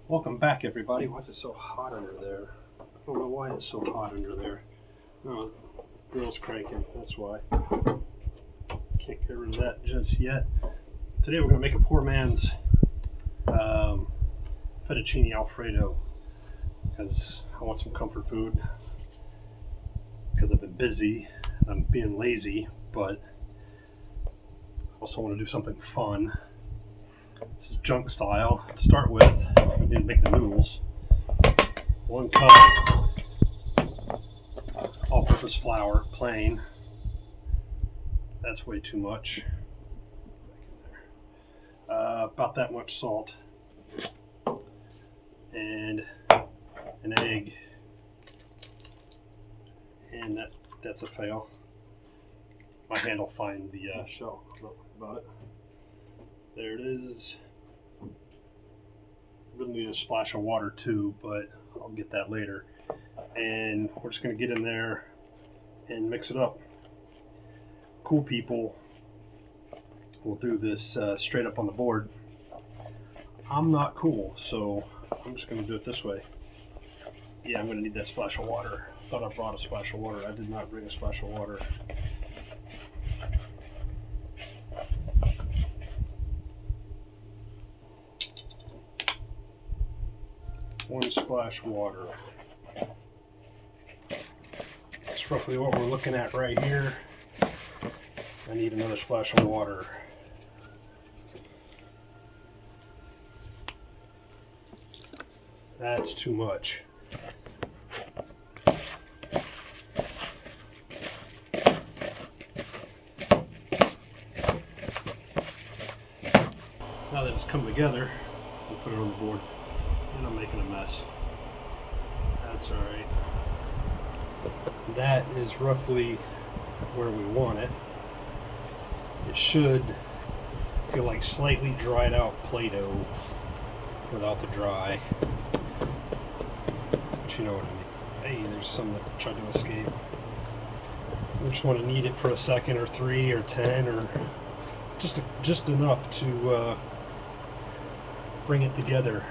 Welcome back, everybody. Why is it so hot under there? I don't know why it's so hot under there. Oh, grill's cranking. That's why. Can't get rid of that just yet. Today we're going to make a poor man's fettuccine Alfredo because I want some comfort food because I've been busy. I'm being lazy, but I also want to do something fun. This is junk style. To start with, we need to make the noodles. 1 cup all-purpose flour, plain. That's way too much. About that much salt. And an egg. And that's a fail. My hand will find the shell. Don't worry about it. There it is. We'll need a splash of water too, but I'll get that later. And we're just going to get in there and mix it up. Cool people will do this straight up on the board. I'm not cool, so I'm just going to do it this way. Yeah, I'm going to need that splash of water. Thought I brought a splash of water. I did not bring a splash of water. One splash of water. That's roughly what we're looking at right here. I need another splash of water. That's too much. Now that it's come together, we'll put it on the board. And I'm making a mess. That's alright. That is roughly where we want it. It should feel like slightly dried out Play-Doh without the dry. But you know what I mean. Hey, there's some that try to escape. We just want to knead it for a second or 3 or 10 or just enough to bring it together.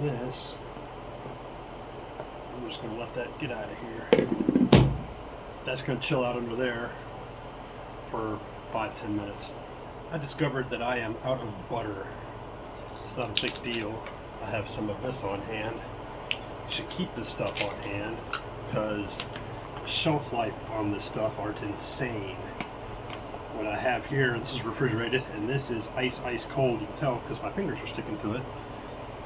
This, I'm just going to let that get out of here. That's going to chill out under there for 5-10 minutes. I discovered that I am out of butter. It's not a big deal. I have some of this on hand. You should keep this stuff on hand because shelf life on this stuff aren't insane. What I have here, this is refrigerated, and this is ice cold. You can tell because my fingers are sticking to it.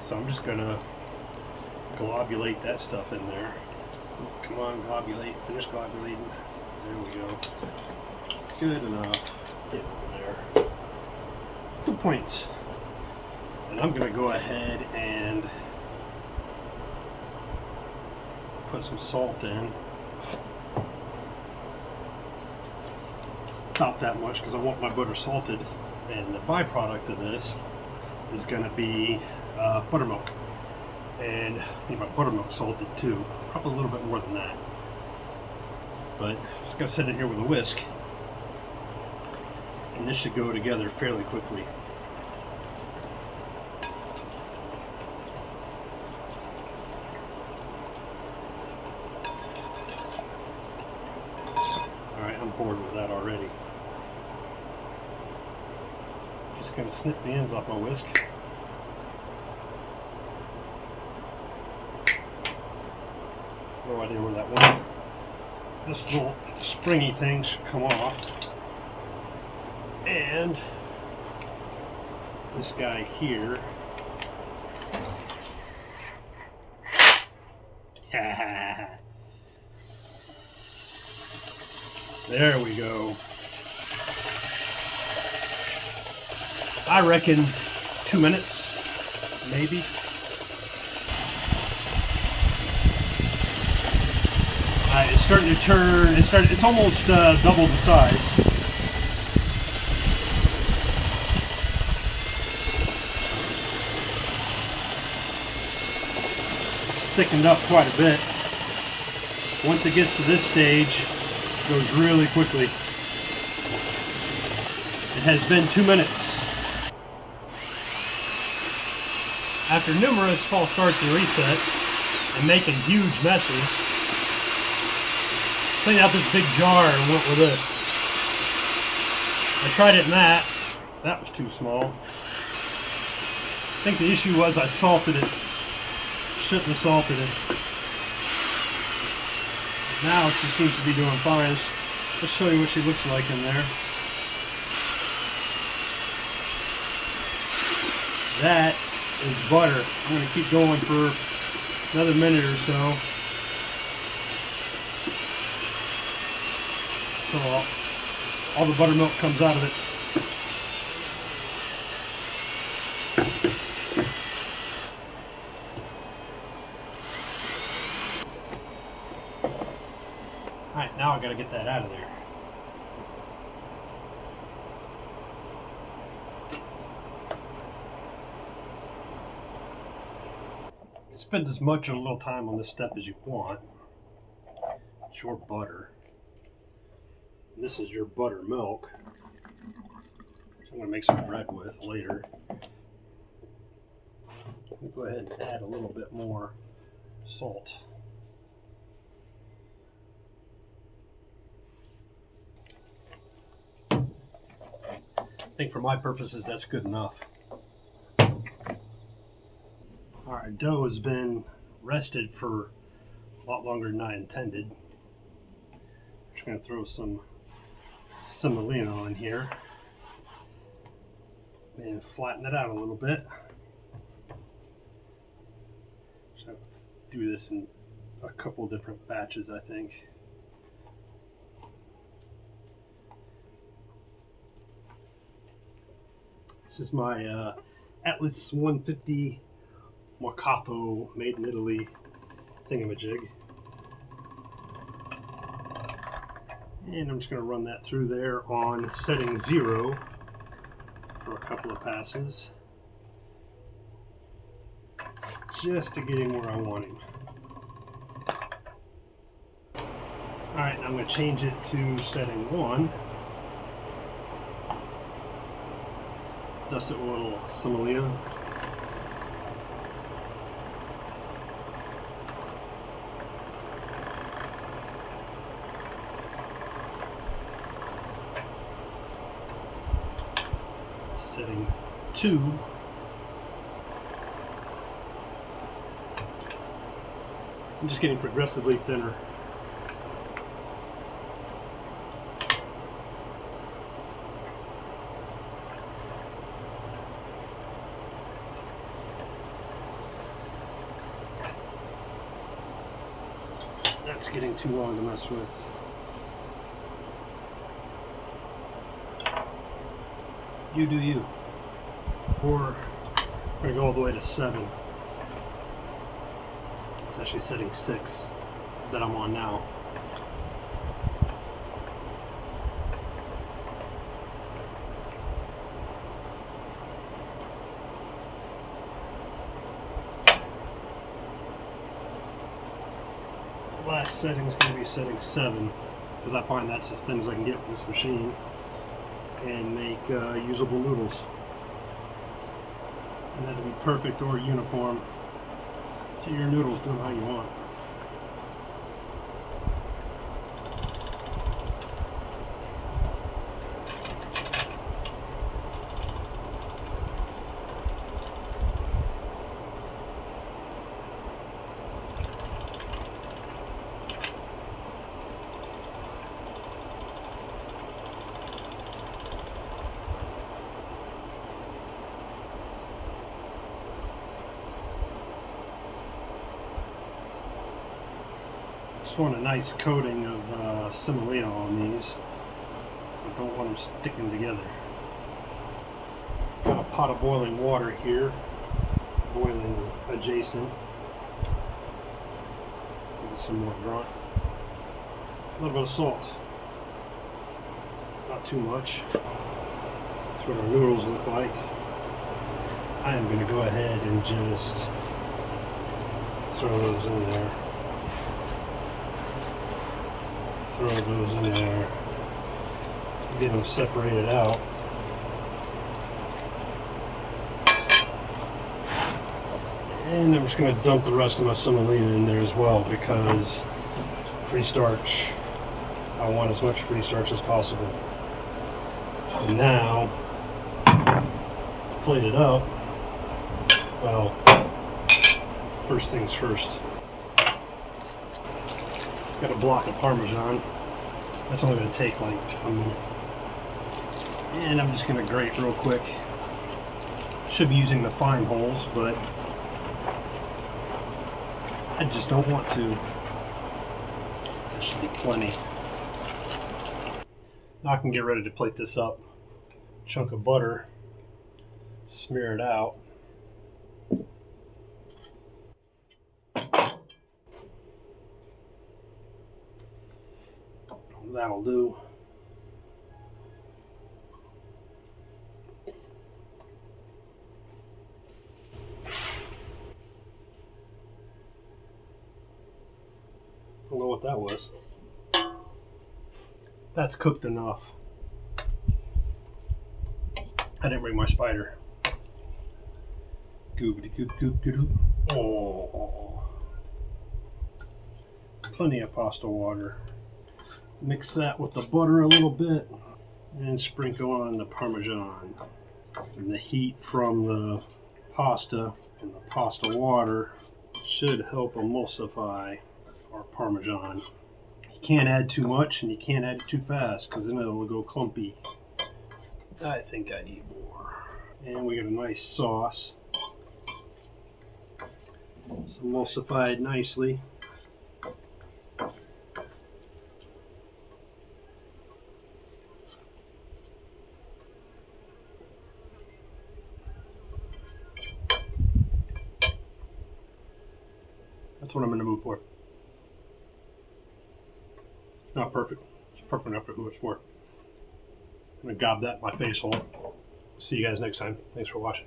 So I'm just gonna globulate that stuff in there. Come on, globulate, finish globulating. There we go. Good enough. Get over there. 2 points. And I'm gonna go ahead and put some salt in. Not that much because I want my butter salted. And the byproduct of this is gonna be buttermilk, and I need my buttermilk salted too, probably a little bit more than that, but just gotta set it here with a whisk and this should go together fairly quickly. Alright, I'm bored with that already. Just gonna snip the ends off my whisk. No idea where that went. This little springy thing should come off. And this guy here. There we go. I reckon 2 minutes, maybe. It's starting to turn. It's almost double the size. It's thickened up quite a bit. Once it gets to this stage, it goes really quickly. It has been 2 minutes. After numerous false starts and resets, and making huge messes, cleaned out this big jar and went with this. I tried it in that. That was too small. I think the issue was I salted it. Shouldn't have salted it. Now she seems to be doing fine. Let's show you what she looks like in there. That is butter. I'm going to keep going for another minute or so. So all the buttermilk comes out of it. Alright, now I got to get that out of there. Spend as much or a little time on this step as you want. It's your butter. And this is your buttermilk, which I'm going to make some bread with later. Let me go ahead and add a little bit more salt. I think for my purposes that's good enough. Alright, dough has been rested for a lot longer than I intended. I'm just going to throw some semolina in here and flatten it out a little bit. Just have to do this in a couple different batches, I think. This is my Atlas 150 Mercato made in Italy thingamajig. And I'm just going to run that through there on setting 0 for a couple of passes. Just to get him where I want him. Alright, I'm going to change it to setting 1. Dust it with a little semolina. Setting 2. I'm just getting progressively thinner. That's getting too long to mess with. You do you. Or I'm going to go all the way to 7. It's actually setting 6 that I'm on now. The last setting is going to be setting 7 because I find that's as thin as I can get with this machine and make usable noodles. And that to be perfect or uniform so your noodles do them how you want. Just want a nice coating of semolina on these, so I don't want them sticking together. Got a pot of boiling water here, boiling adjacent. Give it some more grunt. A little bit of salt, not too much. That's what our noodles look like. I am going to go ahead and just throw those in there. Throw those in there. Get them separated out. And I'm just going to dump the rest of my semolina in there as well because free starch, I want as much free starch as possible. And now, to plate it up, well, first things first. Got a block of Parmesan. That's only going to take like a minute. And I'm just going to grate real quick. Should be using the fine holes, but I just don't want to. There should be plenty. Now I can get ready to plate this up. Chunk of butter, smear it out. That'll do. I don't know what that was. That's cooked enough. I didn't bring my spider. Goobity goop goop goop. Oh. Plenty of pasta water. Mix that with the butter a little bit and sprinkle on the Parmesan. And the heat from the pasta and the pasta water should help emulsify our Parmesan. You can't add too much and you can't add it too fast because then it'll go clumpy. I think I need more. And we got a nice sauce. It's emulsified nicely. That's what I'm going to move for. Not perfect. It's perfect enough for who it's for. I'm going to gob that in my face hole. See you guys next time. Thanks for watching.